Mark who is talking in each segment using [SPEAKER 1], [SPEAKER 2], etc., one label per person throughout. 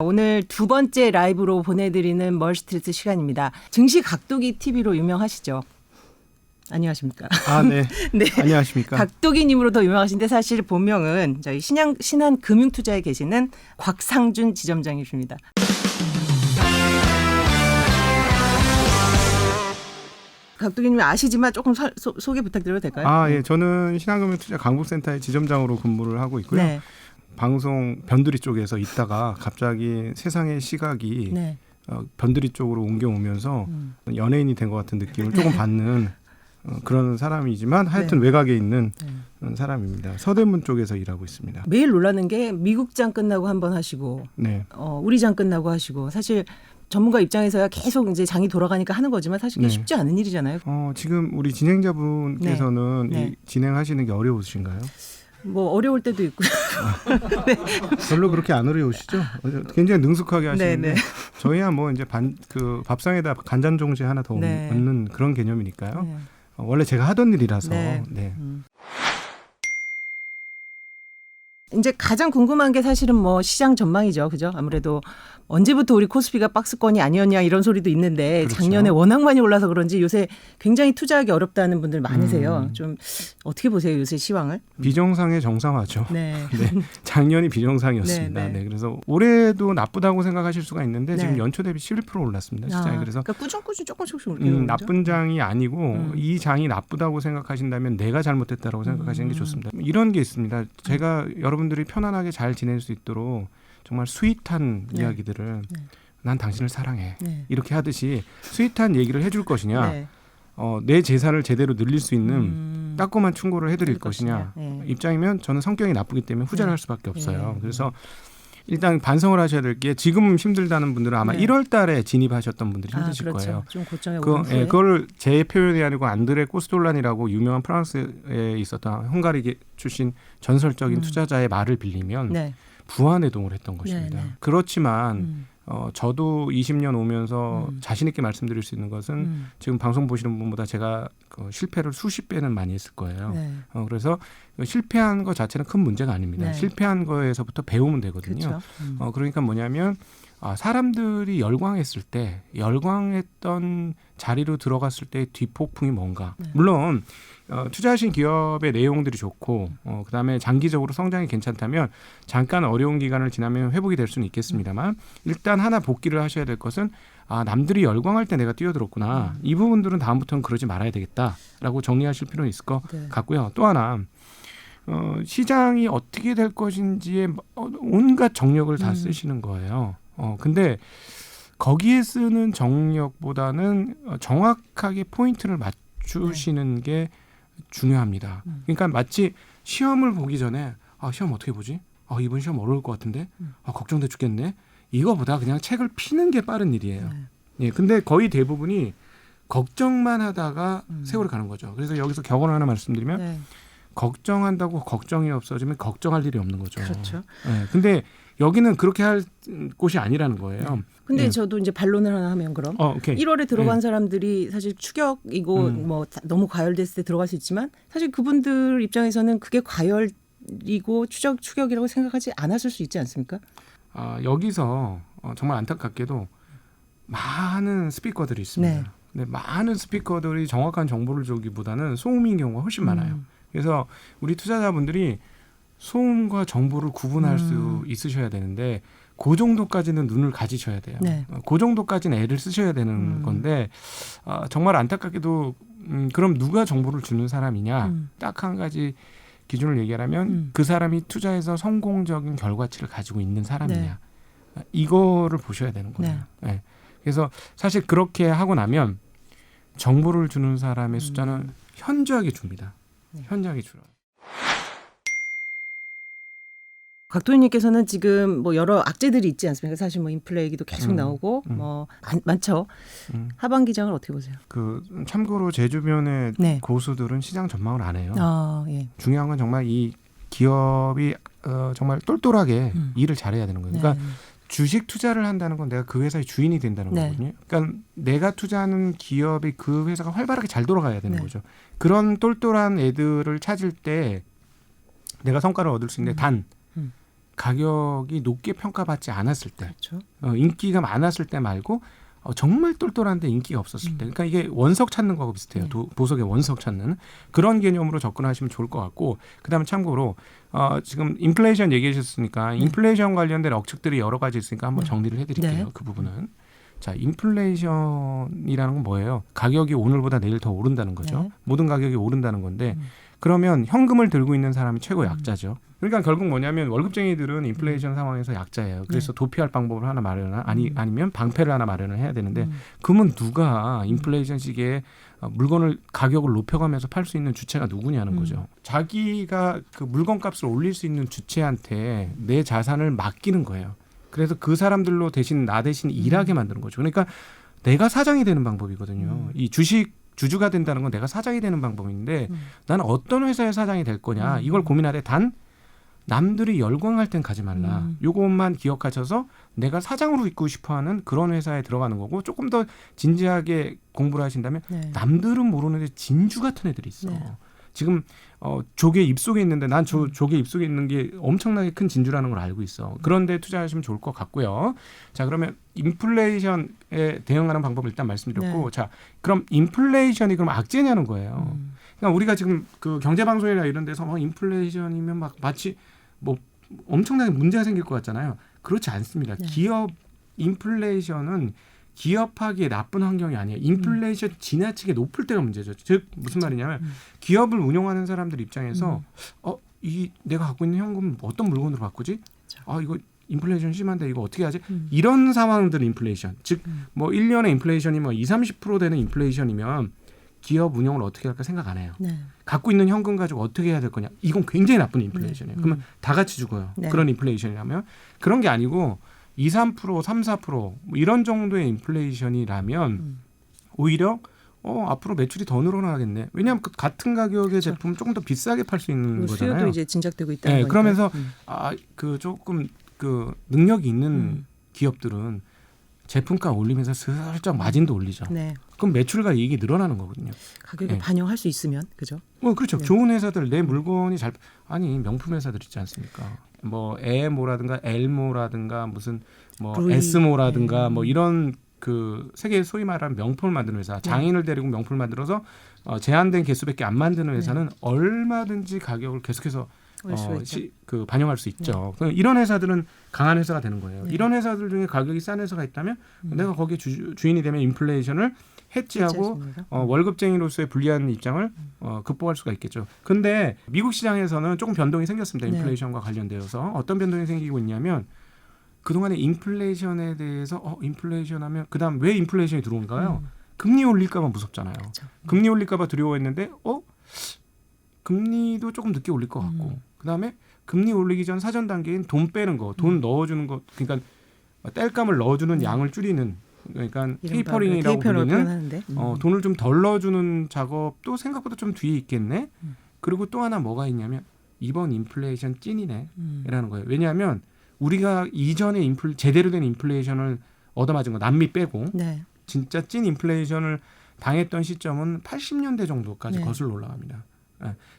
[SPEAKER 1] 오늘 두 번째 라이브로 보내드리는 멀스트리트 시간입니다. 증시 각도기 TV로 유명하시죠? 안녕하십니까?
[SPEAKER 2] 아, 네.
[SPEAKER 1] 네.
[SPEAKER 2] 안녕하십니까?
[SPEAKER 1] 각도기님으로 더 유명하신데 사실 본명은 저희 신한금융투자에 계시는 곽상준 지점장이십니다. 각도기님 아시지만 조금 소개 부탁드려도 될까요?
[SPEAKER 2] 아, 예. 저는 신한금융투자 강북센터의 지점장으로 근무를 하고 있고요.
[SPEAKER 1] 네.
[SPEAKER 2] 방송 변두리 쪽에서 있다가 갑자기 세상의 시각이
[SPEAKER 1] 네.
[SPEAKER 2] 변두리 쪽으로 옮겨오면서 연예인이 된 것 같은 느낌을 조금 받는 그런 사람이지만 하여튼
[SPEAKER 1] 네.
[SPEAKER 2] 외곽에 있는 사람입니다. 서대문 쪽에서 일하고 있습니다.
[SPEAKER 1] 매일 놀라는 게 미국장 끝나고 한번 하시고
[SPEAKER 2] 네.
[SPEAKER 1] 우리 장 끝나고 하시고 사실 전문가 입장에서야 계속 이제 장이 돌아가니까 하는 거지만 사실 그게
[SPEAKER 2] 네.
[SPEAKER 1] 쉽지 않은 일이잖아요.
[SPEAKER 2] 지금 우리 진행자분께서는
[SPEAKER 1] 네.
[SPEAKER 2] 이 진행하시는 게 어려우신가요?
[SPEAKER 1] 뭐 어려울 때도 있고요. 네.
[SPEAKER 2] 별로 그렇게 안 어려우시죠? 굉장히 능숙하게 하시는데
[SPEAKER 1] 네, 네.
[SPEAKER 2] 저희야 뭐 이제 밥상에다 간장종지 하나 더
[SPEAKER 1] 네.
[SPEAKER 2] 얹는 그런 개념이니까요.
[SPEAKER 1] 네.
[SPEAKER 2] 원래 제가 하던 일이라서.
[SPEAKER 1] 네.
[SPEAKER 2] 네.
[SPEAKER 1] 이제 가장 궁금한 게 사실은 뭐 시장 전망이죠. 그죠? 아무래도 언제부터 우리 코스피가 박스권이 아니었냐 이런 소리도 있는데
[SPEAKER 2] 그렇죠.
[SPEAKER 1] 작년에 워낙 많이 올라서 그런지 요새 굉장히 투자하기 어렵다는 분들 많으세요. 좀 어떻게 보세요? 요새 시황을?
[SPEAKER 2] 비정상의 정상화죠.
[SPEAKER 1] 네.
[SPEAKER 2] 네. 작년이 비정상이었습니다.
[SPEAKER 1] 네, 네.
[SPEAKER 2] 그래서 올해도 나쁘다고 생각하실 수가 있는데
[SPEAKER 1] 네.
[SPEAKER 2] 지금 연초 대비 11% 올랐습니다. 시장이. 그래서
[SPEAKER 1] 그러니까 꾸준히 조금씩 오르는 거죠.
[SPEAKER 2] 나쁜 장이 아니고 이 장이 나쁘다고 생각하신다면 내가 잘못했다라고 생각하시는 게 좋습니다. 이런 게 있습니다. 제가 여러분들이 편안하게 잘 지낼 수 있도록 정말 스윗한
[SPEAKER 1] 네.
[SPEAKER 2] 이야기들을
[SPEAKER 1] 네.
[SPEAKER 2] 난 당신을 사랑해.
[SPEAKER 1] 네.
[SPEAKER 2] 이렇게 하듯이 스윗한 얘기를 해줄 것이냐
[SPEAKER 1] 네.
[SPEAKER 2] 내 재산을 제대로 늘릴 수 있는 따끔한 충고를 해드릴 것이냐
[SPEAKER 1] 네.
[SPEAKER 2] 입장이면 저는 성격이 나쁘기 때문에 후자를
[SPEAKER 1] 네.
[SPEAKER 2] 할 수밖에 없어요.
[SPEAKER 1] 네.
[SPEAKER 2] 그래서 일단 반성을 하셔야 될 게 지금 힘들다는 분들은 아마
[SPEAKER 1] 네.
[SPEAKER 2] 1월 달에 진입하셨던 분들이 힘드실
[SPEAKER 1] 그렇죠.
[SPEAKER 2] 거예요.
[SPEAKER 1] 좀 고점에 오른 후에.
[SPEAKER 2] 그걸 제 표현이 아니고 안드레 코스톨란이라고 유명한 프랑스에 있었던 헝가리 출신 전설적인 투자자의 말을 빌리면
[SPEAKER 1] 네.
[SPEAKER 2] 부안해동을 했던 것입니다.
[SPEAKER 1] 네, 네.
[SPEAKER 2] 그렇지만 저도 20년 오면서 자신 있게 말씀드릴 수 있는 것은 지금 방송 보시는 분보다 제가 실패를 수십 배는 많이 했을 거예요.
[SPEAKER 1] 네.
[SPEAKER 2] 그래서 실패한 것 자체는 큰 문제가 아닙니다.
[SPEAKER 1] 네.
[SPEAKER 2] 실패한 거에서부터 배우면 되거든요.
[SPEAKER 1] 그렇죠.
[SPEAKER 2] 그러니까 뭐냐면 사람들이 열광했을 때 열광했던 자리로 들어갔을 때 뒷폭풍이 뭔가.
[SPEAKER 1] 네.
[SPEAKER 2] 물론 투자하신 기업의 내용들이 좋고 그다음에 장기적으로 성장이 괜찮다면 잠깐 어려운 기간을 지나면 회복이 될 수는 있겠습니다만 일단 하나 복기를 하셔야 될 것은 남들이 열광할 때 내가 뛰어들었구나. 이 부분들은 다음부터는 그러지 말아야 되겠다라고 정리하실 필요는 있을 것
[SPEAKER 1] 네.
[SPEAKER 2] 같고요. 또 하나 시장이 어떻게 될 것인지에 온갖 정력을 다 쓰시는 거예요. 근데 거기에 쓰는 정력보다는 정확하게 포인트를 맞추시는 게 중요합니다. 그러니까 마치 시험을 보기 전에 시험 어떻게 보지? 이번 시험 어려울 것 같은데? 걱정돼 죽겠네. 이거보다 그냥 책을 피는 게 빠른 일이에요. 예, 근데 거의 대부분이 걱정만 하다가 세월이 가는 거죠. 그래서 여기서 격언 하나 말씀드리면
[SPEAKER 1] 네.
[SPEAKER 2] 걱정한다고 걱정이 없어지면 걱정할 일이 없는 거죠.
[SPEAKER 1] 그렇죠.
[SPEAKER 2] 예, 근데 여기는 그렇게 할 곳이 아니라는 거예요.
[SPEAKER 1] 근데
[SPEAKER 2] 예.
[SPEAKER 1] 저도 이제 반론을 하나 하면 그럼
[SPEAKER 2] 오케이.
[SPEAKER 1] 1월에 들어간 사람들이 사실 추격이고 뭐 너무 과열됐을 때 들어갈 수 있지만 사실 그분들 입장에서는 그게 과열이고 추격이라고 생각하지 않았을 수 있지 않습니까?
[SPEAKER 2] 여기서 정말 안타깝게도 많은 스피커들이 있습니다.
[SPEAKER 1] 네.
[SPEAKER 2] 근데 많은 스피커들이 정확한 정보를 주기보다는 소음인 경우가 훨씬 많아요. 그래서 우리 투자자분들이 소음과 정보를 구분할 수 있으셔야 되는데 그 정도까지는 눈을 가지셔야 돼요.
[SPEAKER 1] 네.
[SPEAKER 2] 그 정도까지는 애를 쓰셔야 되는 건데 정말 안타깝게도 그럼 누가 정보를 주는 사람이냐 딱 한 가지 기준을 얘기하면 그 사람이 투자해서 성공적인 결과치를 가지고 있는 사람이냐 이거를 보셔야 되는 거예요. 네. 그래서 사실 그렇게 하고 나면 정보를 주는 사람의 숫자는 현저하게 줍니다. 현저하게 줄어요.
[SPEAKER 1] 각도인님께서는 지금 뭐 여러 악재들이 있지 않습니까? 사실 뭐 인플레 얘기도 계속 나오고 뭐 많죠. 하반기 장을 어떻게 보세요?
[SPEAKER 2] 참고로 제 주변의
[SPEAKER 1] 네.
[SPEAKER 2] 고수들은 시장 전망을 안 해요.
[SPEAKER 1] 예.
[SPEAKER 2] 중요한 건 정말 이 기업이 정말 똘똘하게 일을 잘해야 되는 거예요. 그러니까 주식 투자를 한다는 건 내가 그 회사의 주인이 된다는
[SPEAKER 1] 네.
[SPEAKER 2] 거거든요. 그러니까 내가 투자하는 기업이 그 회사가 활발하게 잘 돌아가야 되는
[SPEAKER 1] 네.
[SPEAKER 2] 거죠. 그런 똘똘한 애들을 찾을 때 내가 성과를 얻을 수 있는데 단 가격이 높게 평가받지 않았을 때,
[SPEAKER 1] 그렇죠.
[SPEAKER 2] 인기가 많았을 때 말고 정말 똘똘한데 인기가 없었을 때. 그러니까 이게 원석 찾는 거하고 비슷해요.
[SPEAKER 1] 네.
[SPEAKER 2] 보석의 원석 찾는 그런 개념으로 접근하시면 좋을 것 같고, 그다음에 참고로 지금 인플레이션 얘기해 주셨으니까 인플레이션 관련된 억측들이 여러 가지 있으니까 한번 정리를 해드릴게요.
[SPEAKER 1] 네.
[SPEAKER 2] 그 부분은. 자, 인플레이션이라는 건 뭐예요? 가격이 오늘보다 내일 더 오른다는 거죠.
[SPEAKER 1] 네.
[SPEAKER 2] 모든 가격이 오른다는 건데 그러면 현금을 들고 있는 사람이 최고 약자죠. 그러니까 결국 뭐냐면 월급쟁이들은 인플레이션 상황에서 약자예요. 그래서 도피할 방법을 하나 아니면 방패를 하나 마련을 해야 되는데 그러면 누가 인플레이션 시기에 물건을 가격을 높여가면서 팔 수 있는 주체가 누구냐는 거죠. 자기가 그 물건값을 올릴 수 있는 주체한테 내 자산을 맡기는 거예요. 그래서 그 사람들로 나 대신 일하게 만드는 거죠. 그러니까 내가 사장이 되는 방법이거든요. 이 주주가 된다는 건 내가 사장이 되는 방법인데 나는 어떤 회사의 사장이 될 거냐 이걸 고민하되 단 남들이 열광할 땐 가지 말라. 요것만 기억하셔서 내가 사장으로 있고 싶어하는 그런 회사에 들어가는 거고, 조금 더 진지하게 공부를 하신다면
[SPEAKER 1] 네.
[SPEAKER 2] 남들은 모르는데 진주 같은 애들이 있어.
[SPEAKER 1] 네.
[SPEAKER 2] 지금 조개 입속에 있는데 난 조개 입속에 있는 게 엄청나게 큰 진주라는 걸 알고 있어. 그런데 투자하시면 좋을 것 같고요. 자, 그러면 인플레이션에 대응하는 방법을 일단 말씀드렸고,
[SPEAKER 1] 네.
[SPEAKER 2] 자, 그럼 인플레이션이 그럼 악재냐는 거예요. 그러니까 우리가 지금 그 경제방송이나 이런 데서 인플레이션이면 막 마치 뭐 엄청나게 문제가 생길 것 같잖아요. 그렇지 않습니다.
[SPEAKER 1] 네.
[SPEAKER 2] 기업 인플레이션은 기업하기에 나쁜 환경이 아니에요. 인플레이션 지나치게 높을 때가 문제죠. 즉 무슨 말이냐면 기업을 운영하는 사람들 입장에서 내가 갖고 있는 현금 어떤 물건으로 바꾸지?
[SPEAKER 1] 그렇죠.
[SPEAKER 2] 이거 인플레이션 심한데 이거 어떻게 하지? 이런 상황들 인플레이션. 즉 뭐 1년에 인플레이션이 뭐 20-30% 되는 인플레이션이면 기업 운영을 어떻게 할까 생각 안 해요.
[SPEAKER 1] 네.
[SPEAKER 2] 갖고 있는 현금 가지고 어떻게 해야 될 거냐. 이건 굉장히 나쁜 인플레이션이에요. 그러면 다 같이 죽어요.
[SPEAKER 1] 네.
[SPEAKER 2] 그런 인플레이션이라면. 그런 게 아니고 2-3%, 3-4% 뭐 이런 정도의 인플레이션이라면 오히려 앞으로 매출이 더 늘어나겠네. 왜냐하면 그 같은 가격의
[SPEAKER 1] 그렇죠.
[SPEAKER 2] 제품 조금 더 비싸게 팔 수 있는 거잖아요.
[SPEAKER 1] 수요도 이제 진작되고 있다는
[SPEAKER 2] 네,
[SPEAKER 1] 거니까.
[SPEAKER 2] 그러면서 그 조금 그 능력이 있는 기업들은 제품가 올리면서 슬쩍 마진도 올리죠.
[SPEAKER 1] 네.
[SPEAKER 2] 그럼 매출과 이익이 늘어나는 거거든요.
[SPEAKER 1] 가격에
[SPEAKER 2] 네.
[SPEAKER 1] 반영할 수 있으면 그죠?
[SPEAKER 2] 그렇죠.
[SPEAKER 1] 네.
[SPEAKER 2] 좋은 회사들 내 물건이 명품 회사들 있지 않습니까? 뭐 에모라든가 엘모라든가 무슨 뭐
[SPEAKER 1] 브루이.
[SPEAKER 2] 에스모라든가
[SPEAKER 1] 네.
[SPEAKER 2] 뭐 이런 그 세계 소위 말하는 명품을 만드는 회사, 장인을 데리고 명품을 만들어서 제한된 개수밖에 안 만드는 회사는 얼마든지 가격을 계속해서
[SPEAKER 1] 올 수가 있죠.
[SPEAKER 2] 반영할 수 있죠. 이런 회사들은 강한 회사가 되는 거예요.
[SPEAKER 1] 네.
[SPEAKER 2] 이런 회사들 중에 가격이 싼 회사가 있다면 내가 거기에 주인이 되면 인플레이션을 해지하고 월급쟁이로서의 불리한 입장을 극복할 수가 있겠죠. 근데 미국 시장에서는 조금 변동이 생겼습니다.
[SPEAKER 1] 네.
[SPEAKER 2] 인플레이션과 관련되어서 어떤 변동이 생기고 있냐면 그동안에 인플레이션에 대해서 인플레이션 하면 그다음 왜 인플레이션이 들어온가요? 금리 올릴까 봐 무섭잖아요.
[SPEAKER 1] 그렇죠.
[SPEAKER 2] 금리 올릴까 봐 두려워했는데 금리도 조금 늦게 올릴 것 같고 그다음에 금리 올리기 전 사전 단계인 돈 빼는 거, 돈 넣어주는 거, 그러니까 땔감을 넣어주는 양을 줄이는, 그러니까 테이퍼링이라고 불리는 돈을 좀 덜 넣어주는 작업도 생각보다 좀 뒤에 있겠네. 그리고 또 하나 뭐가 있냐면 이번 인플레이션 찐이네라는 거예요. 왜냐하면 우리가 이전에 제대로 된 인플레이션을 얻어맞은 거 남미 빼고
[SPEAKER 1] 네.
[SPEAKER 2] 진짜 찐 인플레이션을 당했던 시점은 80년대 정도까지
[SPEAKER 1] 네.
[SPEAKER 2] 거슬러 올라갑니다.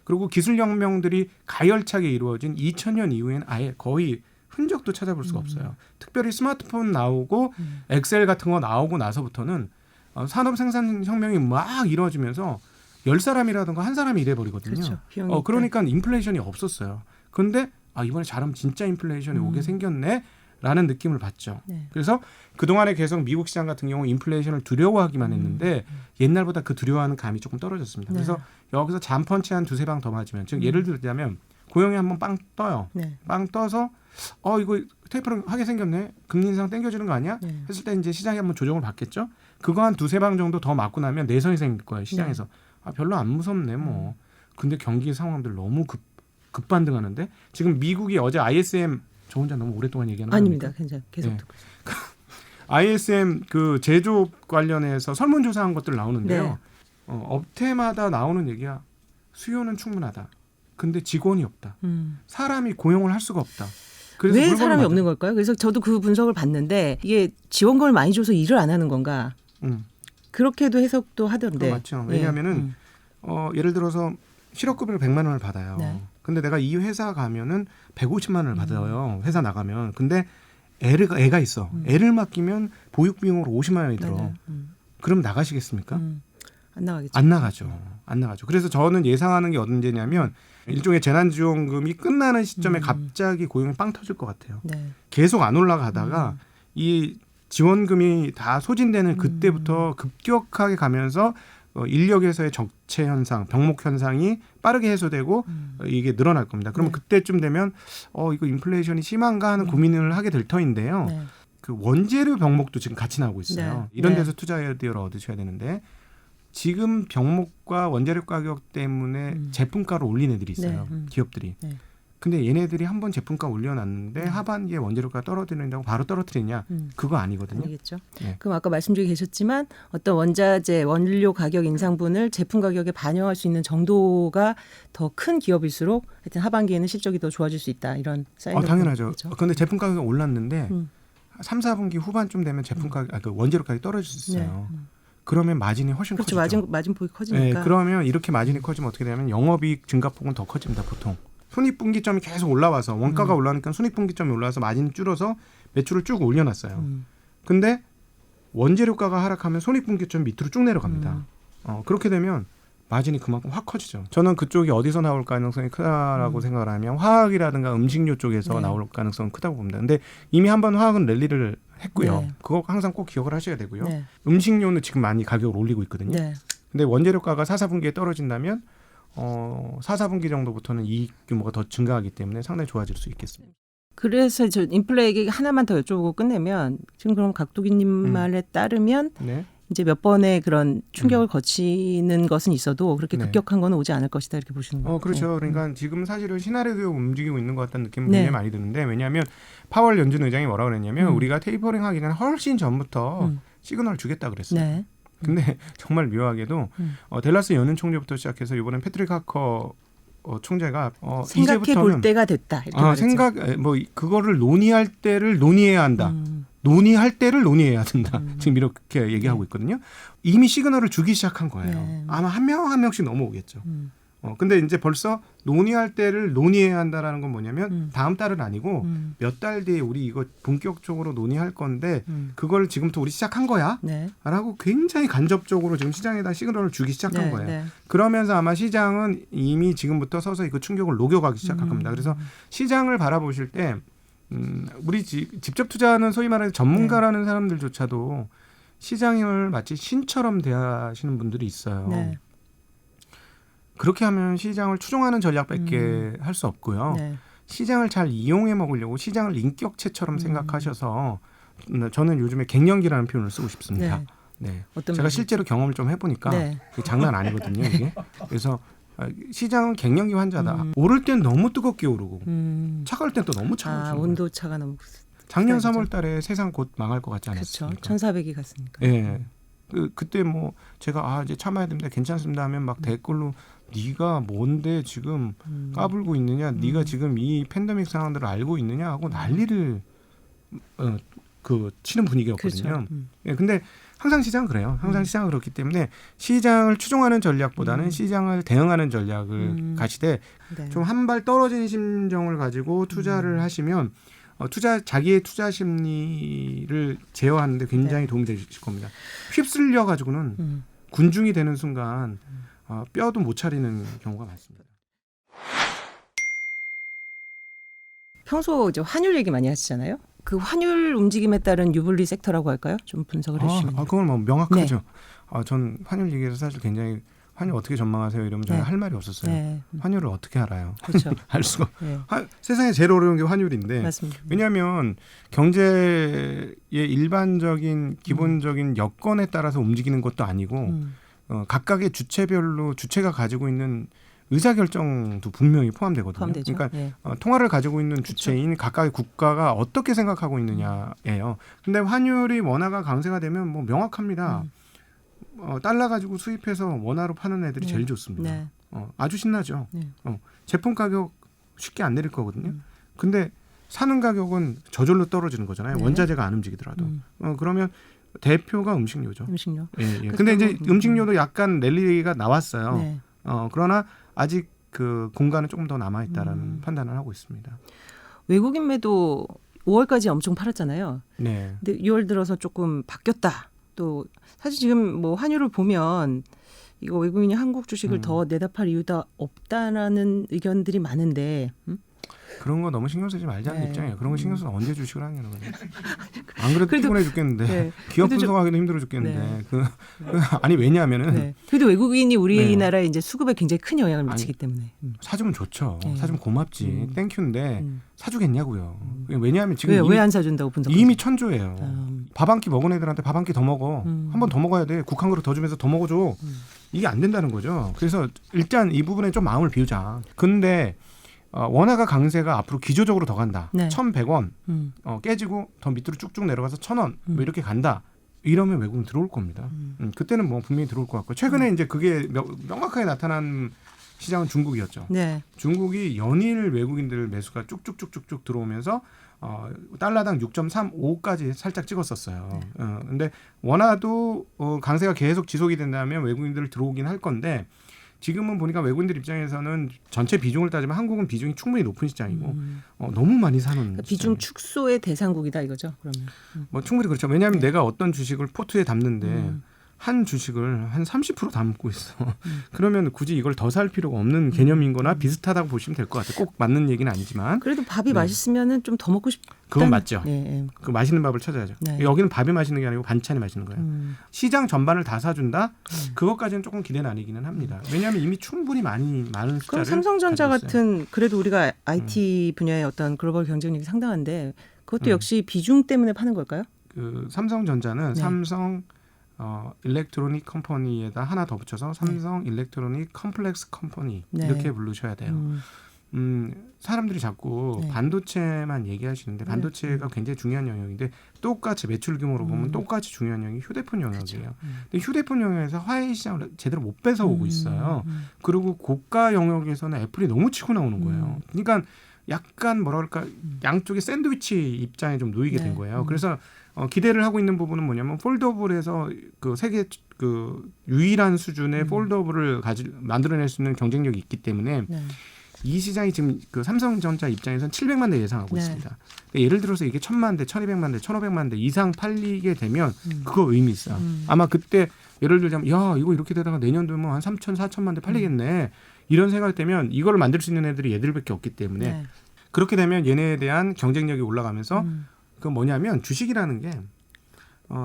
[SPEAKER 2] 그리고 기술혁명들이 가열차게 이루어진 2000년 이후에는 아예 거의 흔적도 찾아볼 수가 없어요. 특별히 스마트폰 나오고 엑셀 같은 거 나오고 나서부터는 산업 생산 혁명이 막 이루어지면서 10사람이라든가 한 사람이 일해버리거든요.
[SPEAKER 1] 그렇죠.
[SPEAKER 2] 그러니까 인플레이션이 없었어요. 그런데 이번에 잘하면 진짜 인플레이션이 오게 생겼네 라는 느낌을 받죠.
[SPEAKER 1] 네.
[SPEAKER 2] 그래서 그동안에 계속 미국 시장 같은 경우 인플레이션을 두려워하기만 했는데 옛날보다 그 두려워하는 감이 조금 떨어졌습니다.
[SPEAKER 1] 네.
[SPEAKER 2] 그래서 여기서 잠펀치 한 2-3방 더 맞으면, 즉 예를 들자면 고용이 한번 빵 떠요.
[SPEAKER 1] 네.
[SPEAKER 2] 빵 떠서 이거 테이퍼링 하게 생겼네. 금리 인상 땡겨주는 거 아니야?
[SPEAKER 1] 네.
[SPEAKER 2] 했을 때 이제 시장이 한번 조정을 받겠죠. 그거 한 2-3방 정도 더 맞고 나면 내성이 생길 거예요. 시장에서. 별로 안 무섭네 뭐. 근데 경기 상황들 너무 급반등하는데 지금 미국이 어제 ISM, 저 혼자 너무 오랫동안 얘기하는 거
[SPEAKER 1] 아닙니다. 괜찮아요. 계속
[SPEAKER 2] 네.
[SPEAKER 1] 듣고 있어요.
[SPEAKER 2] ISM 그 제조업 관련해서 설문조사한 것들 나오는데요.
[SPEAKER 1] 네.
[SPEAKER 2] 업태마다 나오는 얘기야. 수요는 충분하다. 근데 직원이 없다. 사람이 고용을 할 수가 없다. 그래서
[SPEAKER 1] 왜
[SPEAKER 2] 물건을
[SPEAKER 1] 사람이 없는 걸까요? 그래서 저도 그 분석을 봤는데 이게 지원금을 많이 줘서 일을 안 하는 건가? 그렇게도 해석도 하던데.
[SPEAKER 2] 맞죠. 왜냐하면은 예를 들어서 실업급여를 100만 원을 받아요.
[SPEAKER 1] 네.
[SPEAKER 2] 근데 내가 이 회사 가면은 150만 원을 받아요. 회사 나가면. 근데 애가 있어. 애를 맡기면 보육비용으로 50만 원이 들어. 그럼 나가시겠습니까?
[SPEAKER 1] 안 나가겠죠.
[SPEAKER 2] 안 나가죠. 안 나가죠. 그래서 저는 예상하는 게 언제냐면 일종의 재난지원금이 끝나는 시점에 갑자기 고용이 빵 터질 것 같아요.
[SPEAKER 1] 네.
[SPEAKER 2] 계속 안 올라가다가 이 지원금이 다 소진되는 그때부터 급격하게 가면서 인력에서의 적체 현상, 병목 현상이 빠르게 해소되고 이게 늘어날 겁니다. 그러면
[SPEAKER 1] 네.
[SPEAKER 2] 그때쯤 되면 이거 인플레이션이 심한가 하는 고민을 하게 될 터인데요.
[SPEAKER 1] 네.
[SPEAKER 2] 그 원재료 병목도 지금 같이 나오고 있어요.
[SPEAKER 1] 네.
[SPEAKER 2] 이런
[SPEAKER 1] 네.
[SPEAKER 2] 데서 투자 아이디어를 얻으셔야 되는데 지금 병목과 원재료 가격 때문에 제품가를 올린 애들이 있어요.
[SPEAKER 1] 네.
[SPEAKER 2] 기업들이.
[SPEAKER 1] 네.
[SPEAKER 2] 근데 얘네들이 한번 제품가 올려놨는데 하반기에 원재료가 떨어지는다고 바로 떨어뜨리냐? 그거 아니거든요.
[SPEAKER 1] 아니겠죠.
[SPEAKER 2] 네.
[SPEAKER 1] 그럼 아까 말씀 중에 계셨지만 어떤 원자재, 원료 가격 인상분을 제품 가격에 반영할 수 있는 정도가 더 큰 기업일수록 하여튼 하반기에는 실적이 더 좋아질 수 있다. 이런 사인도
[SPEAKER 2] 당연하죠.
[SPEAKER 1] 보이죠.
[SPEAKER 2] 그런데 제품 가격이 올랐는데 3, 4분기 후반쯤 되면 제품 가격, 그 원재료 가격이 떨어질 수 있어요.
[SPEAKER 1] 네.
[SPEAKER 2] 그러면 마진이 훨씬
[SPEAKER 1] 그렇죠.
[SPEAKER 2] 커지죠.
[SPEAKER 1] 마진폭이 커지니까.
[SPEAKER 2] 네, 그러면 이렇게 마진이 커지면 어떻게 되냐면 영업이익 증가폭은 더 커집니다. 보통. 손익분기점이 계속 올라와서 원가가 올라오니까 손익분기점이 올라와서 마진이 줄어서 매출을 쭉 올려놨어요. 근데 원재료가가 하락하면 손익분기점 밑으로 쭉 내려갑니다. 그렇게 되면 마진이 그만큼 확 커지죠. 저는 그쪽이 어디서 나올 가능성이 크다라고 생각을 하면 화학이라든가 음식료 쪽에서
[SPEAKER 1] 네.
[SPEAKER 2] 나올 가능성은 크다고 봅니다. 근데 이미 한번 화학은 랠리를 했고요.
[SPEAKER 1] 네.
[SPEAKER 2] 그거 항상 꼭 기억을 하셔야 되고요.
[SPEAKER 1] 네.
[SPEAKER 2] 음식료는 지금 많이 가격을 올리고 있거든요.
[SPEAKER 1] 네.
[SPEAKER 2] 근데 원재료가가 4, 4분기에 떨어진다면 4, 4분기 정도부터는 이익 규모가 더 증가하기 때문에 상당히 좋아질 수 있겠습니다.
[SPEAKER 1] 그래서 저 인플레 얘기 하나만 더 여쭤보고 끝내면 지금 그럼 각도기님 말에 따르면
[SPEAKER 2] 네.
[SPEAKER 1] 이제 몇 번의 그런 충격을 거치는 것은 있어도 그렇게
[SPEAKER 2] 네.
[SPEAKER 1] 급격한 건 오지 않을 것이다 이렇게 보시는 거예요.
[SPEAKER 2] 그렇죠. 그러니까 지금 사실은 시나리오가 움직이고 있는 것 같다는 느낌이
[SPEAKER 1] 네.
[SPEAKER 2] 굉장히 많이 드는데 왜냐하면 파월 연준 의장이 뭐라고 그랬냐면 우리가 테이퍼링 하기 전에 훨씬 전부터 시그널을 주겠다 그랬어요.
[SPEAKER 1] 네.
[SPEAKER 2] 근데 정말 묘하게도 댈러스 연은 총재부터 시작해서 이번엔 패트릭 하커 총재가
[SPEAKER 1] 생각해 볼
[SPEAKER 2] 이제부터는
[SPEAKER 1] 때가 됐다. 이렇게 말했죠.
[SPEAKER 2] 그거를 논의할 때를 논의해야 한다. 논의할 때를 논의해야 된다. 지금 이렇게 얘기하고 있거든요. 이미 시그널을 주기 시작한 거예요.
[SPEAKER 1] 네.
[SPEAKER 2] 아마 한 명 한 명씩 넘어오겠죠. 근데 이제 벌써 논의할 때를 논의해야 한다라는 건 뭐냐면 다음 달은 아니고 몇 달 뒤에 우리 이거 본격적으로 논의할 건데 그걸 지금부터 우리 시작한 거야?
[SPEAKER 1] 네.
[SPEAKER 2] 라고 굉장히 간접적으로 지금 시장에다 시그널을 주기 시작한
[SPEAKER 1] 네,
[SPEAKER 2] 거예요.
[SPEAKER 1] 네.
[SPEAKER 2] 그러면서 아마 시장은 이미 지금부터 서서히 그 충격을 녹여가기 시작할 겁니다. 그래서 시장을 바라보실 때 우리 직접 투자하는 소위 말하는 전문가라는 사람들조차도 시장을 마치 신처럼 대하시는 분들이 있어요.
[SPEAKER 1] 네.
[SPEAKER 2] 그렇게 하면 시장을 추종하는 전략밖에 할 수 없고요.
[SPEAKER 1] 네.
[SPEAKER 2] 시장을 잘 이용해 먹으려고 시장을 인격체처럼 생각하셔서 저는 요즘에 갱년기라는 표현을 쓰고 싶습니다. 네.
[SPEAKER 1] 어떤
[SPEAKER 2] 제가
[SPEAKER 1] 말인지.
[SPEAKER 2] 실제로 경험을 좀 해보니까
[SPEAKER 1] 네.
[SPEAKER 2] 이게 장난 아니거든요. 이게. 그래서 시장은 갱년기 환자다. 오를 땐 너무 뜨겁게 오르고 차가울 땐 또 너무 차가워지는 거예요.
[SPEAKER 1] 온도 차가 너무
[SPEAKER 2] 작년
[SPEAKER 1] 크다,
[SPEAKER 2] 3월 달에 세상 곧 망할 것 같지
[SPEAKER 1] 그렇죠.
[SPEAKER 2] 않았습니까?
[SPEAKER 1] 1400이 갔으니까.
[SPEAKER 2] 예. 그때 뭐 제가 이제 참아야 됩니다. 괜찮습니다 하면 막 댓글로 네가 뭔데 지금 까불고 있느냐? 네가 지금 이 팬데믹 상황들을 알고 있느냐 하고 난리를 치는 분위기였거든요.
[SPEAKER 1] 그렇죠.
[SPEAKER 2] 예, 근데 항상 시장은 그래요. 항상 시장은 그렇기 때문에 시장을 추종하는 전략보다는 시장을 대응하는 전략을 가시되
[SPEAKER 1] 네.
[SPEAKER 2] 좀 한 발 떨어진 심정을 가지고 투자를 하시면 자기의 투자 심리를 제어하는데 굉장히 도움이 되실 겁니다. 휩쓸려 가지고는 군중이 되는 순간 뼈도 못 차리는 경우가 많습니다.
[SPEAKER 1] 평소 이제 환율 얘기 많이 하시잖아요. 그 환율 움직임에 따른 유불리 섹터라고 할까요? 좀 분석을 해주시면.
[SPEAKER 2] 그건 뭐 명확하죠. 전 환율 얘기해서 사실 굉장히 환율 어떻게 전망하세요? 이러면 저는
[SPEAKER 1] 네.
[SPEAKER 2] 할 말이 없었어요.
[SPEAKER 1] 네.
[SPEAKER 2] 환율을 어떻게 알아요?
[SPEAKER 1] 그렇죠.
[SPEAKER 2] 알 수가.
[SPEAKER 1] 네.
[SPEAKER 2] 세상에 제일 어려운 게 환율인데.
[SPEAKER 1] 맞습니다.
[SPEAKER 2] 왜냐하면 경제의 일반적인 기본적인 여건에 따라서 움직이는 것도 아니고 각각의 주체별로 주체가 가지고 있는 의사결정도 분명히 포함되거든요.
[SPEAKER 1] 포함되죠.
[SPEAKER 2] 그러니까
[SPEAKER 1] 네.
[SPEAKER 2] 통화를 가지고 있는 주체인 각각의 국가가 어떻게 생각하고 있느냐예요. 근데 환율이 원화가 강세가 되면 뭐 명확합니다. 달러 가지고 수입해서 원화로 파는 애들이 제일 좋습니다.
[SPEAKER 1] 네.
[SPEAKER 2] 아주 신나죠.
[SPEAKER 1] 네.
[SPEAKER 2] 제품 가격 쉽게 안 내릴 거거든요. 근데 사는 가격은 저절로 떨어지는 거잖아요.
[SPEAKER 1] 네.
[SPEAKER 2] 원자재가 안 움직이더라도. 그러면 대표가 음식료죠.
[SPEAKER 1] 음식료.
[SPEAKER 2] 예. 근데 이제 음식료도 약간 랠리가 나왔어요.
[SPEAKER 1] 네.
[SPEAKER 2] 그러나 아직 그 공간은 조금 더 남아 있다라는 판단을 하고 있습니다.
[SPEAKER 1] 외국인 매도 5월까지 엄청 팔았잖아요.
[SPEAKER 2] 네.
[SPEAKER 1] 근데 6월 들어서 조금 바뀌었다. 또 사실 지금 뭐 환율을 보면 이거 외국인이 한국 주식을 더 내다 팔 이유가 없다라는 의견들이 많은데
[SPEAKER 2] 그런 거 너무 신경 쓰지 말자는
[SPEAKER 1] 네.
[SPEAKER 2] 입장이에요. 그런 거 신경 써서 언제 주식을 하냐는 거죠. 안 그래도
[SPEAKER 1] 그래도-
[SPEAKER 2] 피곤해 죽겠는데
[SPEAKER 1] 네.
[SPEAKER 2] 기업
[SPEAKER 1] 그래도 좀-
[SPEAKER 2] 분석하기도 힘들어 죽겠는데
[SPEAKER 1] 네.
[SPEAKER 2] 아니 왜냐하면은
[SPEAKER 1] 네. 그래도 외국인이 우리나라에 이제 수급에 굉장히 큰 영향을
[SPEAKER 2] 아니,
[SPEAKER 1] 미치기 때문에.
[SPEAKER 2] 사주면 좋죠.
[SPEAKER 1] 네.
[SPEAKER 2] 사주면 고맙지. 땡큐인데
[SPEAKER 1] 음.
[SPEAKER 2] 사주겠냐고요. 왜냐하면 지금
[SPEAKER 1] 왜 안 사준다고 분석?
[SPEAKER 2] 이미 천조예요. 밥 한 끼 먹은 애들한테 밥 한 끼 더 먹어. 한 번 더 먹어야 돼. 국 한 그릇 더 주면서 더 먹어줘. 이게 안 된다는 거죠. 그래서 일단 이 부분에 좀 마음을 비우자. 근데 원화가 강세가 앞으로 기조적으로 더 간다.
[SPEAKER 1] 네.
[SPEAKER 2] 1,100원 깨지고 더 밑으로 쭉쭉 내려가서 1,000원 뭐 이렇게 간다. 이러면 외국인 들어올 겁니다. 그때는 뭐 분명히 들어올 것 같고 최근에 이제 그게 명확하게 나타난 시장은 중국이었죠.
[SPEAKER 1] 네.
[SPEAKER 2] 중국이 연일 외국인들 매수가 쭉쭉쭉쭉쭉 들어오면서 달러당 6.35까지 살짝 찍었었어요. 근데 원화도 강세가 계속 지속이 된다면 외국인들 들어오긴 할 건데 지금은 보니까 외국인들 입장에서는 전체 비중을 따지면 한국은 비중이 충분히 높은 시장이고 너무 많이 사는
[SPEAKER 1] 그러니까 비중
[SPEAKER 2] 시장이에요.
[SPEAKER 1] 축소의 대상국이다 이거죠. 그러면.
[SPEAKER 2] 뭐 충분히 그렇죠. 왜냐하면 내가 어떤 주식을 포트에 담는데 한 주식을 한 30% 담고 있어. 그러면 굳이 이걸 더 살 필요가 없는 개념인 거나 비슷하다고 보시면 될 것 같아요. 꼭 맞는 얘기는 아니지만.
[SPEAKER 1] 그래도 밥이
[SPEAKER 2] 네.
[SPEAKER 1] 맛있으면은 좀 더 먹고 싶다.
[SPEAKER 2] 그건 맞죠.
[SPEAKER 1] 네.
[SPEAKER 2] 그 맛있는 밥을 찾아야죠.
[SPEAKER 1] 네.
[SPEAKER 2] 여기는 밥이 맛있는 게 아니고 반찬이 맛있는 거예요. 시장 전반을 다 사준다? 그것까지는 조금 기대는 아니기는 합니다. 왜냐하면 이미 충분히 많은 숫자를
[SPEAKER 1] 그럼 삼성전자
[SPEAKER 2] 가지고 있어요.
[SPEAKER 1] 같은 그래도 우리가 IT 분야의 어떤 글로벌 경쟁력이 상당한데 그것도
[SPEAKER 2] 음.
[SPEAKER 1] 역시 비중 때문에 파는 걸까요?
[SPEAKER 2] 그 삼성전자는
[SPEAKER 1] 네.
[SPEAKER 2] 삼성 일렉트로닉 컴퍼니에다 하나 더 붙여서 삼성 일렉트로닉 컴플렉스 컴퍼니
[SPEAKER 1] 네.
[SPEAKER 2] 이렇게 부르셔야 돼요. 사람들이 자꾸
[SPEAKER 1] 네.
[SPEAKER 2] 반도체만 얘기하시는데 반도체가 굉장히 중요한 영역인데 똑같이 매출 규모로 보면 똑같이 중요한 영역이 휴대폰 영역이에요. 근데 휴대폰 영역에서 화웨이 시장을 제대로 못 뺏어오고 있어요. 그리고 고가 영역에서는 애플이 너무 치고 나오는 거예요. 그러니까 약간 뭐라 그럴까 양쪽의 샌드위치 입장에 좀 놓이게
[SPEAKER 1] 네.
[SPEAKER 2] 된 거예요. 그래서 기대를 하고 있는 부분은 뭐냐면 폴더블에서 그 세계 그 유일한 수준의 폴더블을 만들어낼 수 있는 경쟁력이 있기 때문에
[SPEAKER 1] 네.
[SPEAKER 2] 이 시장이 지금 그 삼성전자 입장에서는 700만 대 예상하고
[SPEAKER 1] 네.
[SPEAKER 2] 있습니다. 그러니까 예를 들어서 이게 1000만 대, 1200만 대, 1500만 대 이상 팔리게 되면 그거 의미 있어요. 아마 그때 예를 들자면 야 이거 이렇게 되다가 내년 되면 한 3천, 4천만 대 팔리겠네. 이런 생각이 되면 이거를 만들 수 있는 애들이 얘들밖에 없기 때문에
[SPEAKER 1] 네.
[SPEAKER 2] 그렇게 되면 얘네에 대한 경쟁력이 올라가면서 그 뭐냐면 주식이라는 게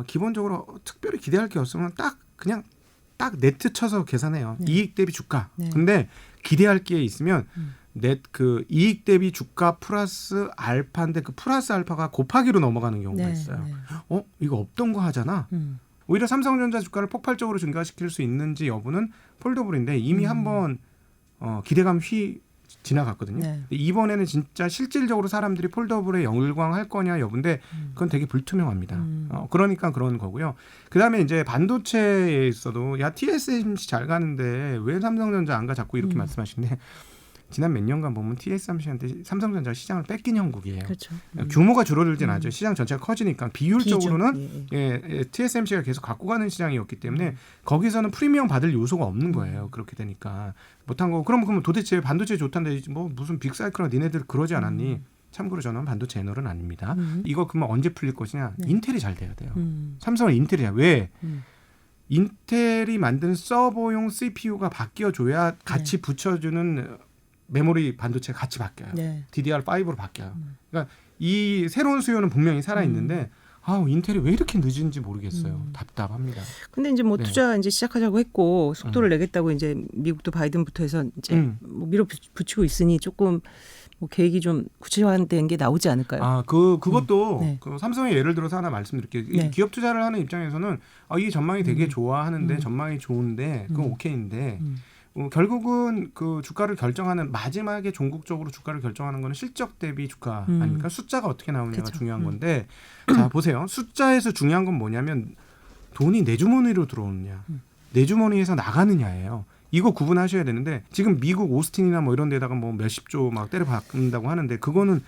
[SPEAKER 2] 기본적으로 특별히 기대할 게 없으면 그냥 딱 네트 쳐서 계산해요.
[SPEAKER 1] 네.
[SPEAKER 2] 이익 대비 주가.
[SPEAKER 1] 네.
[SPEAKER 2] 근데 기대할 게 있으면 그 이익 대비 주가 플러스 알파인데 그 플러스 알파가 곱하기로 넘어가는 경우가
[SPEAKER 1] 네.
[SPEAKER 2] 있어요.
[SPEAKER 1] 네.
[SPEAKER 2] 이거 없던 거 하잖아. 오히려 삼성전자 주가를 폭발적으로 증가시킬 수 있는지 여부는 폴더블인데 이미 한번 기대감 지나갔거든요.
[SPEAKER 1] 네.
[SPEAKER 2] 근데 이번에는 진짜 실질적으로 사람들이 폴더블에 열광할 거냐 여부인데 그건 되게 불투명합니다. 그러니까 그런 거고요. 그다음에 이제 반도체에 있어도 야 TSMC 잘 가는데 왜 삼성전자 안 가 자꾸 이렇게 말씀하시는데 지난 몇 년간 보면 TSMC한테 삼성전자 시장을 뺏긴 형국이에요.
[SPEAKER 1] 그렇죠.
[SPEAKER 2] 규모가 줄어들진 않죠. 시장 전체가 커지니까 비율적으로는
[SPEAKER 1] 비중. 예.
[SPEAKER 2] TSMC가 계속 갖고 가는 시장이었기 때문에 거기서는 프리미엄 받을 요소가 없는 거예요. 그렇게 되니까 못한 거고 그럼 도대체 반도체 좋다는데 뭐 무슨 빅사이클이나 니네들 그러지 않았니? 참고로 저는 반도체 애널은 아닙니다. 이거 그러면 언제 풀릴 것이냐?
[SPEAKER 1] 네.
[SPEAKER 2] 인텔이 잘 돼야 돼요. 삼성은 인텔이야. 왜? 인텔이 만든 서버용 CPU가 바뀌어줘야 같이 붙여주는 메모리 반도체가 같이 바뀌어요.
[SPEAKER 1] 네.
[SPEAKER 2] DDR5로 바뀌어요. 그러니까 이 새로운 수요는 분명히 살아있는데 인텔이 왜 이렇게 늦은지 모르겠어요. 답답합니다.
[SPEAKER 1] 근데 이제 뭐
[SPEAKER 2] 네.
[SPEAKER 1] 투자 이제 시작하자고 했고 속도를 내겠다고 이제 미국도 바이든부터 해서 이제 뭐 밀어붙이고 있으니 조금 뭐 계획이 좀 구체화된 게 나오지 않을까요?
[SPEAKER 2] 그것도
[SPEAKER 1] 네.
[SPEAKER 2] 그 삼성의 예를 들어서 하나 말씀드릴게요.
[SPEAKER 1] 네.
[SPEAKER 2] 기업 투자를 하는 입장에서는 이 전망이 되게 좋아하는데 전망이 좋은데 그건 오케이인데 결국은 그 주가를 결정하는 마지막에 종국적으로 주가를 결정하는 거는 실적 대비 주가 아닙니까? 숫자가 어떻게 나오느냐가
[SPEAKER 1] 그쵸.
[SPEAKER 2] 중요한 건데 자 보세요. 숫자에서 중요한 건 뭐냐면 돈이 내 주머니로 들어오느냐 내 주머니에서 나가느냐예요. 이거 구분하셔야 되는데 지금 미국 오스틴이나 뭐 이런 데다가 뭐 몇십 조 막 때려 박는다고 하는데 그거는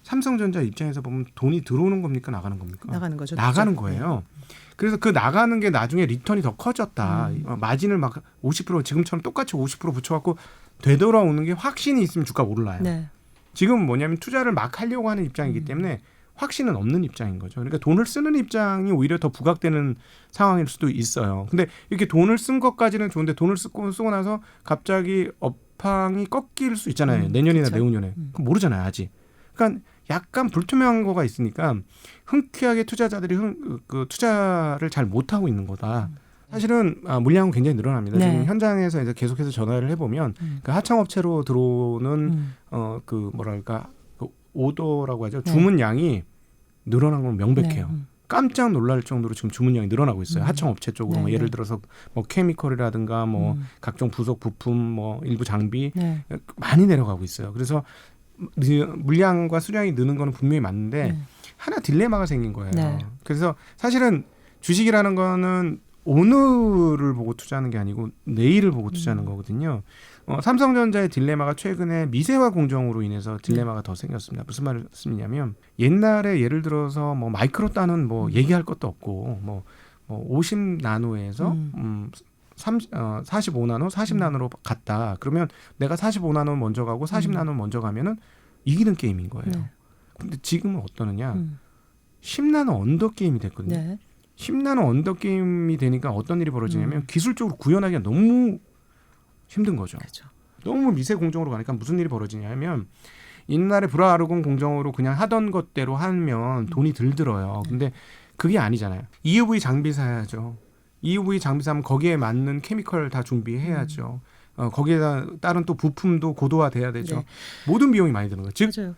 [SPEAKER 2] 삼성전자 입장에서 보면 돈이 들어오는 겁니까 나가는 겁니까?
[SPEAKER 1] 나가는 거죠.
[SPEAKER 2] 나가는
[SPEAKER 1] 그죠?
[SPEAKER 2] 거예요. 그래서 그 나가는 게 나중에 리턴이 더 커졌다. 마진을 막 50% 지금처럼 똑같이 50% 붙여갖고 되돌아오는 게 확신이 있으면 주가 오르나요.
[SPEAKER 1] 네.
[SPEAKER 2] 지금 뭐냐면 투자를 막 하려고 하는 입장이기 때문에 확신은 없는 입장인 거죠. 그러니까 돈을 쓰는 입장이 오히려 더 부각되는 상황일 수도 있어요. 근데 이렇게 돈을 쓴 것까지는 좋은데 돈을 쓰고 나서 갑자기 업황이 꺾일 수 있잖아요. 내년이나
[SPEAKER 1] 그렇죠.
[SPEAKER 2] 내후년에. 그럼 모르잖아요. 아직. 그러니까 약간 불투명한 거가 있으니까 흔쾌하게 투자자들이 그 투자를 잘 못하고 있는 거다. 사실은 물량은 굉장히 늘어납니다.
[SPEAKER 1] 네.
[SPEAKER 2] 지금 현장에서 이제 계속해서 전화를 해보면 그 하청업체로 들어오는 그 뭐랄까 그 오더라고 하죠. 주문량이 늘어난 건 명백해요. 깜짝 놀랄 정도로 지금 주문량이 늘어나고 있어요. 하청업체 쪽으로 뭐 예를 들어서 뭐 케미컬이라든가 뭐 각종 부속 부품 뭐 일부 장비 많이 내려가고 있어요. 그래서 물량과 수량이 느는 거는 분명히 맞는데 하나 딜레마가 생긴 거예요.
[SPEAKER 1] 네.
[SPEAKER 2] 그래서 사실은 주식이라는 거는 오늘을 보고 투자하는 게 아니고 내일을 보고 투자하는 거거든요. 삼성전자의 딜레마가 최근에 미세화 공정으로 인해서 딜레마가 더 생겼습니다. 무슨 말씀이냐면 옛날에 예를 들어서 뭐 마이크로 따는 뭐 얘기할 것도 없고 뭐 50나노에서 45나노, 40나노로 갔다. 그러면 내가 45나노 먼저 가고 40나노 먼저 가면은 이기는 게임인 거예요. 근데 지금은 어떠느냐? 10나노 언더 게임이 됐거든요.
[SPEAKER 1] 네.
[SPEAKER 2] 10나노 언더 게임이 되니까 어떤 일이 벌어지냐면 기술적으로 구현하기가 너무 힘든 거죠.
[SPEAKER 1] 그렇죠.
[SPEAKER 2] 너무 미세 공정으로 가니까 무슨 일이 벌어지냐면 옛날에 브라아르곤 공정으로 그냥 하던 것대로 하면 돈이 덜 들어요. 근데 그게 아니잖아요. EUV 장비 사야죠. EUV 장비 사면 거기에 맞는 케미컬 다 준비해야죠. 거기에 따른 또 부품도 고도화돼야 되죠.
[SPEAKER 1] 네.
[SPEAKER 2] 모든 비용이 많이 드는 거예요. 즉
[SPEAKER 1] 맞아요.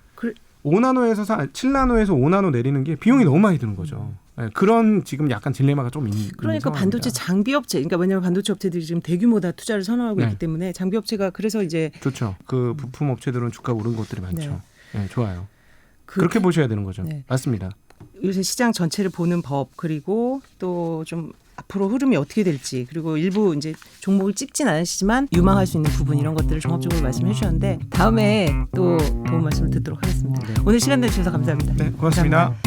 [SPEAKER 2] 5나노에서 7나노에서 5나노 내리는 게 비용이 너무 많이 드는 거죠. 네, 그런 지금 약간 딜레마가 좀 있는
[SPEAKER 1] 그러니까
[SPEAKER 2] 상황입니다.
[SPEAKER 1] 반도체 장비 업체, 그러니까 왜냐하면 반도체 업체들이 지금 대규모 다 투자를 선언하고
[SPEAKER 2] 네.
[SPEAKER 1] 있기 때문에 장비 업체가 그래서 이제
[SPEAKER 2] 좋죠. 그 부품 업체들은 주가 오른 것들이 많죠. 네, 좋아요.
[SPEAKER 1] 그
[SPEAKER 2] 그렇게 보셔야 되는 거죠.
[SPEAKER 1] 네.
[SPEAKER 2] 맞습니다.
[SPEAKER 1] 요새 시장 전체를 보는 법 그리고 또 좀 앞으로 흐름이 어떻게 될지 그리고 일부 이제 종목을 찝진 않으시지만 유망할 수 있는 부분 이런 것들을 종합적으로 말씀해 주셨는데 다음에 또 도움 말씀을 듣도록 하겠습니다. 오늘 시간 내주셔서 감사합니다.
[SPEAKER 2] 네, 고맙습니다.
[SPEAKER 1] 감사합니다.